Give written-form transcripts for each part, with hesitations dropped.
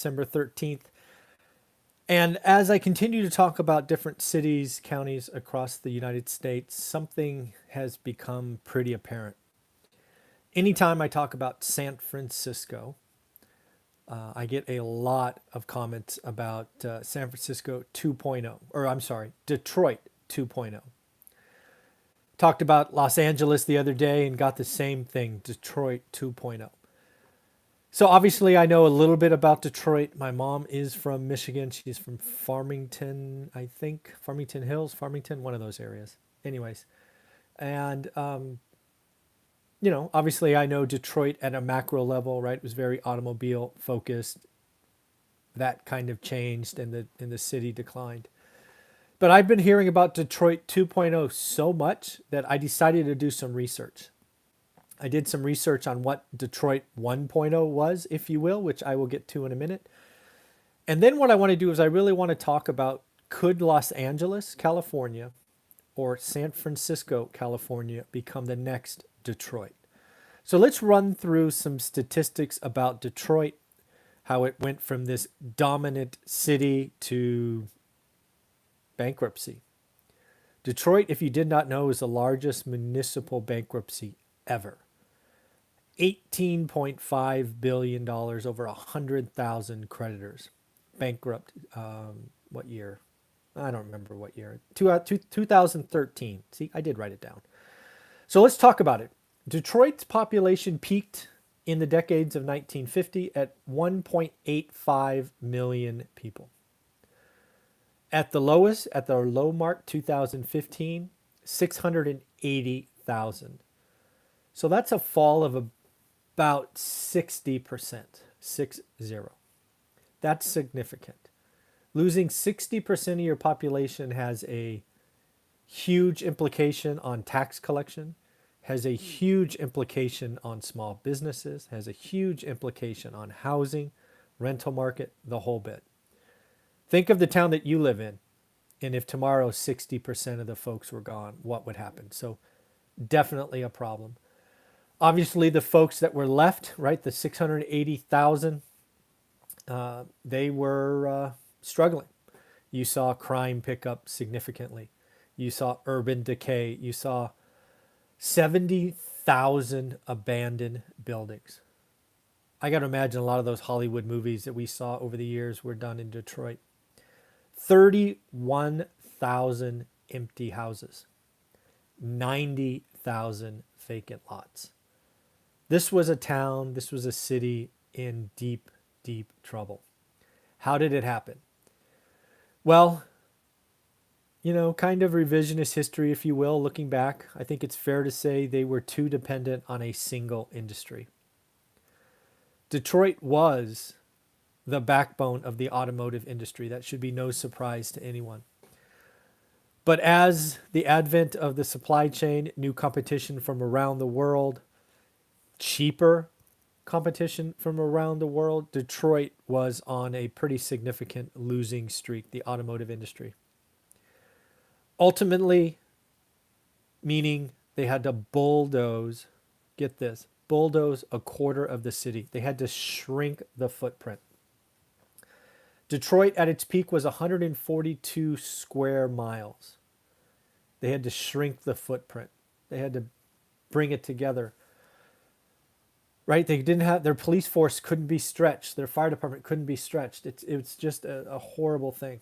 December 13th. And as I continue to talk about different cities, counties across the United States, something has become pretty apparent. Anytime I talk about San Francisco, I get a lot of comments about San Francisco 2.0, or I'm sorry, Detroit 2.0. Talked about Los Angeles the other day and got the same thing, Detroit 2.0. So obviously, I know a little bit about Detroit. My mom is from Michigan. She's from Farmington, I think, Farmington Hills, Farmington, one of those areas. Anyways, and obviously, I know Detroit at a macro level, right? It was very automobile focused. That kind of changed, and the city declined. But I've been hearing about Detroit 2.0 so much that I decided to do some research. I did some research on what Detroit 1.0 was, if you will, which I will get to in a minute. And then what I want to do is I really want to talk about, could Los Angeles, California, or San Francisco, California become the next Detroit? So let's run through some statistics about Detroit, how it went from this dominant city to bankruptcy. Detroit, if you did not know, is the largest municipal bankruptcy ever. $18.5 billion, over 100,000 creditors. Bankrupt, what year? I don't remember what year. 2013. See, I did write it down. So let's talk about it. Detroit's population peaked in the decades of 1950 at 1.85 million people. At the lowest, at the low mark, 2015, 680,000. So that's a fall of about 60%, 60. That's significant. Losing 60% of your population has a huge implication on tax collection, has a huge implication on small businesses, has a huge implication on housing, rental market, the whole bit. Think of the town that you live in, and if tomorrow 60% of the folks were gone, what would happen? So definitely a problem. Obviously, the folks that were left, right, the 680,000, they were struggling. You saw crime pick up significantly. You saw urban decay. You saw 70,000 abandoned buildings. I got to imagine a lot of those Hollywood movies that we saw over the years were done in Detroit. 31,000 empty houses. 90,000 vacant lots. This was a town, this was a city in deep, deep trouble. How did it happen? Well, kind of revisionist history, if you will, looking back, I think it's fair to say they were too dependent on a single industry. Detroit was the backbone of the automotive industry. That should be no surprise to anyone. But as the advent of the supply chain, new competition from around the world, cheaper competition from around the world, Detroit was on a pretty significant losing streak, the automotive industry. Ultimately, meaning they had to bulldoze, get this, bulldoze a quarter of the city. They had to shrink the footprint. Detroit at its peak was 142 square miles. They had to shrink the footprint. They had to bring it together. Right? They didn't have, their police force couldn't be stretched. Their fire department couldn't be stretched. It's just a horrible thing.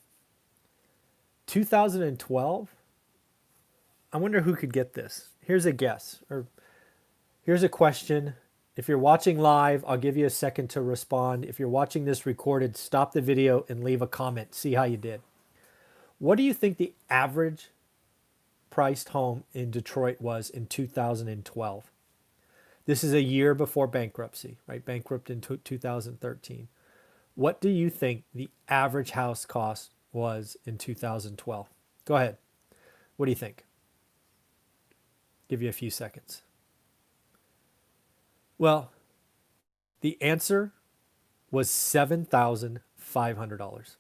2012, I wonder who could get this. Here's a guess, or here's a question. If you're watching live, I'll give you a second to respond. If you're watching this recorded, stop the video and leave a comment. See how you did. What do you think the average priced home in Detroit was in 2012? This is a year before bankruptcy, right? Bankrupt in 2013. What do you think the average house cost was in 2012? Go ahead. What do you think? Give you a few seconds. Well, the answer was $7,500.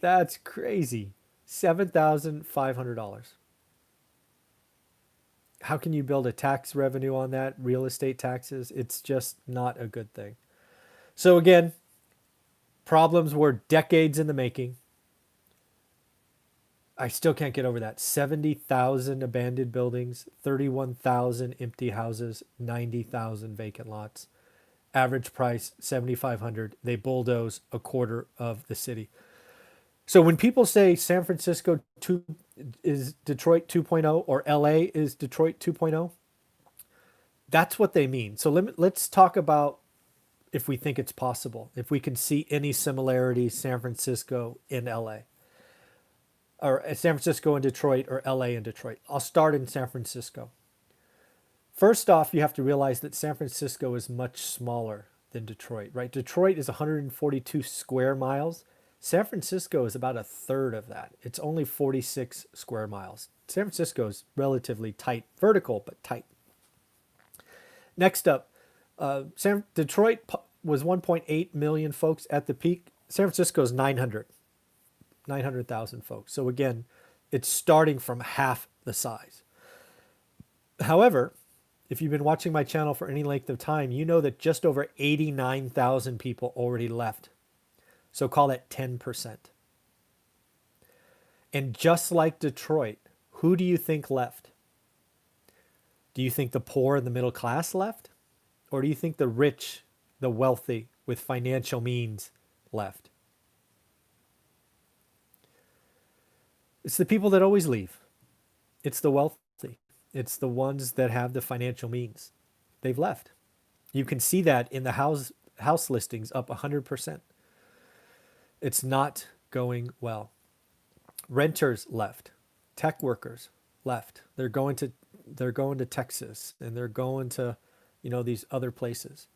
That's crazy. $7,500. How can you build a tax revenue on that? Real estate taxes? It's just not a good thing. So again, problems were decades in the making. I still can't get over that. 70,000 abandoned buildings, 31,000 empty houses, 90,000 vacant lots. Average price 7,500. They bulldoze a quarter of the city. So when people say San Francisco is Detroit 2.0 or LA is Detroit 2.0, that's what they mean. So let's talk about if we think it's possible, if we can see any similarities San Francisco in LA, or San Francisco and Detroit, or LA and Detroit. I'll start in San Francisco. First off, you have to realize that San Francisco is much smaller than Detroit, right? Detroit is 142 square miles. San Francisco is about a third of that. It's only 46 square miles. San Francisco is relatively tight, vertical, but tight. Next up, Detroit was 1.8 million folks at the peak. San Francisco is 900,000 folks. So again, it's starting from half the size. However, if you've been watching my channel for any length of time, you know that just over 89,000 people already left. So call that 10%. And just like Detroit, who do you think left? Do you think the poor and the middle class left? Or do you think the rich, the wealthy with financial means left? It's the people that always leave. It's the wealthy. It's the ones that have the financial means. They've left. You can see that in the house listings up 100%. It's not going well. Renters left. Tech workers left. They're going to Texas, and they're going to, these other places.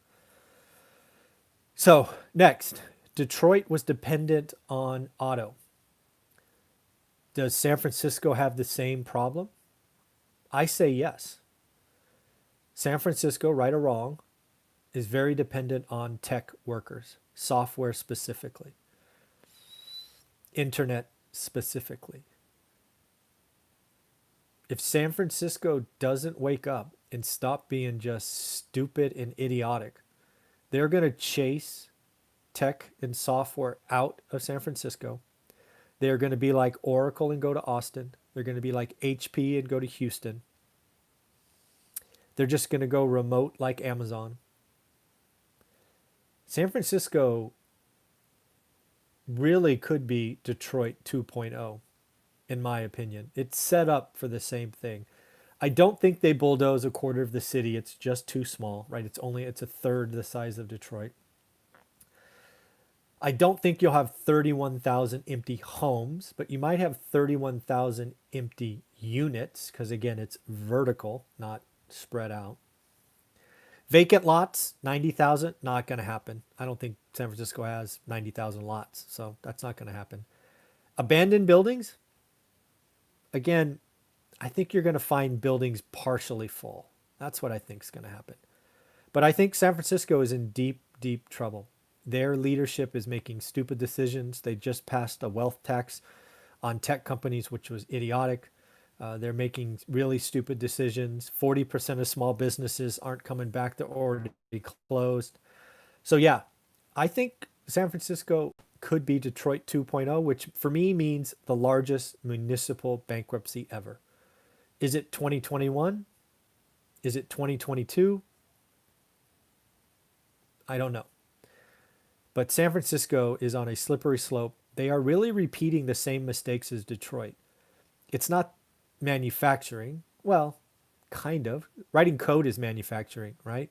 So next, Detroit was dependent on auto. Does San Francisco have the same problem? I say yes. San Francisco, right or wrong, is very dependent on tech workers, software specifically, internet specifically. If San Francisco doesn't wake up and stop being just stupid and idiotic, they're going to chase tech and software out of San Francisco. They're going to be like Oracle and go to Austin. They're going to be like HP and go to Houston. They're just going to go remote like Amazon. San Francisco really could be Detroit 2.0, in my opinion. It's set up for the same thing. I don't think they bulldoze a quarter of the city. It's just too small, right? It's a third the size of Detroit. I don't think you'll have 31,000 empty homes, but you might have 31,000 empty units because, again, it's vertical, not spread out. Vacant lots, 90,000, not going to happen. I don't think San Francisco has 90,000 lots, so that's not going to happen. Abandoned buildings, again, I think you're going to find buildings partially full. That's what I think is going to happen. But I think San Francisco is in deep, deep trouble. Their leadership is making stupid decisions. They just passed a wealth tax on tech companies, which was idiotic. They're making really stupid decisions. 40% of small businesses aren't coming back. They're already closed. So yeah, I think San Francisco could be Detroit 2.0, which for me means the largest municipal bankruptcy ever. Is it 2021? Is it 2022? I don't know. But San Francisco is on a slippery slope. They are really repeating the same mistakes as Detroit. It's not manufacturing. Well, kind of. Writing code is manufacturing, right?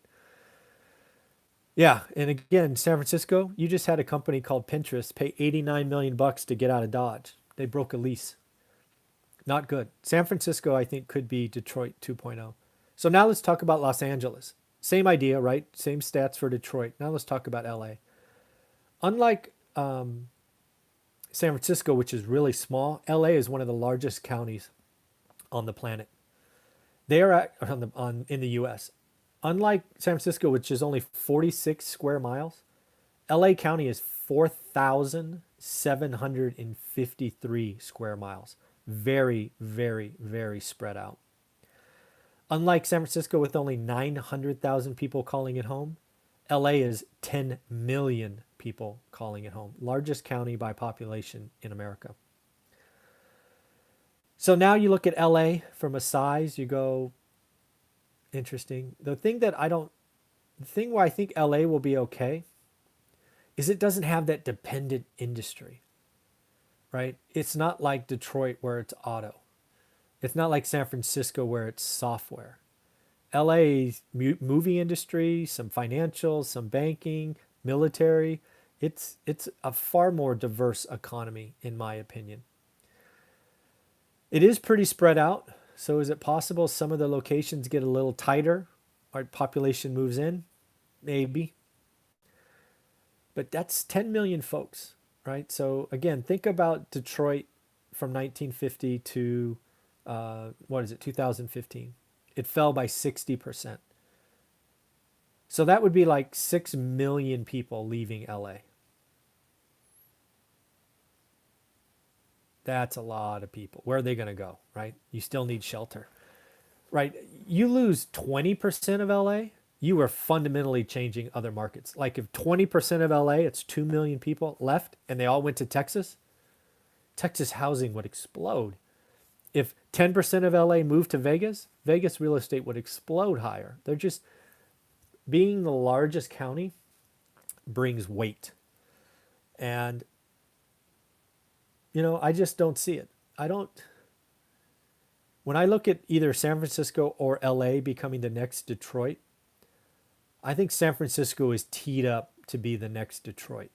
Yeah, and again, San Francisco, you just had a company called Pinterest pay $89 million to get out of Dodge. They broke a lease. Not good. San Francisco, I think, could be Detroit 2.0. So now let's talk about Los Angeles. Same idea, right? Same stats for Detroit. Now let's talk about LA. Unlike San Francisco, which is really small, LA is one of the largest counties on the planet. They are in the U.S. Unlike San Francisco, which is only 46 square miles, LA County is 4,753 square miles. Very, very, very spread out. Unlike San Francisco with only 900,000 people calling it home, LA is 10 million people calling it home. Largest county by population in America. So now you look at LA from a size, you go, interesting. The thing where I think LA will be okay is it doesn't have that dependent industry, right? It's not like Detroit where it's auto. It's not like San Francisco where it's software. LA's movie industry, some financials, some banking, military. It's a far more diverse economy, in my opinion. It is pretty spread out. So is it possible some of the locations get a little tighter? Our population moves in? Maybe. But that's 10 million folks, right? So again, think about Detroit from 1950 to, 2015. It fell by 60%. So that would be like 6 million people leaving LA. That's a lot of people. Where are they going to go, right? You still need shelter, right? You lose 20% of LA, you are fundamentally changing other markets. Like if 20% of LA, it's 2 million people left and they all went to Texas, Texas housing would explode. If 10% of LA moved to Vegas, Vegas real estate would explode higher. They're just, being the largest county brings weight. And, I just don't see it. When I look at either San Francisco or LA becoming the next Detroit, I think San Francisco is teed up to be the next Detroit.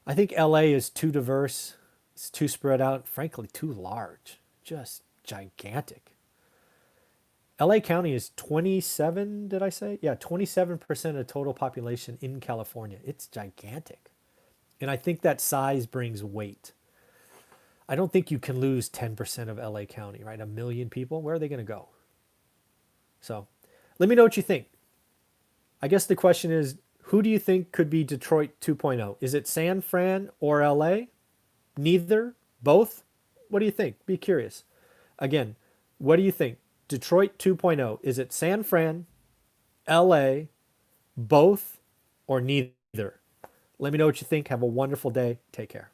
I think LA is too diverse, it's too spread out, frankly, too large, just gigantic. LA County is 27, did I say? Yeah, 27% of total population in California. It's gigantic. And I think that size brings weight. I don't think you can lose 10% of LA County, right? 1 million people, where are they going to go? So let me know what you think. I guess the question is, who do you think could be Detroit 2.0? Is it San Fran or LA? Neither? Both? What do you think? Be curious. Again, what do you think? Detroit 2.0, is it San Fran, LA, both, or neither? Let me know what you think. Have a wonderful day. Take care.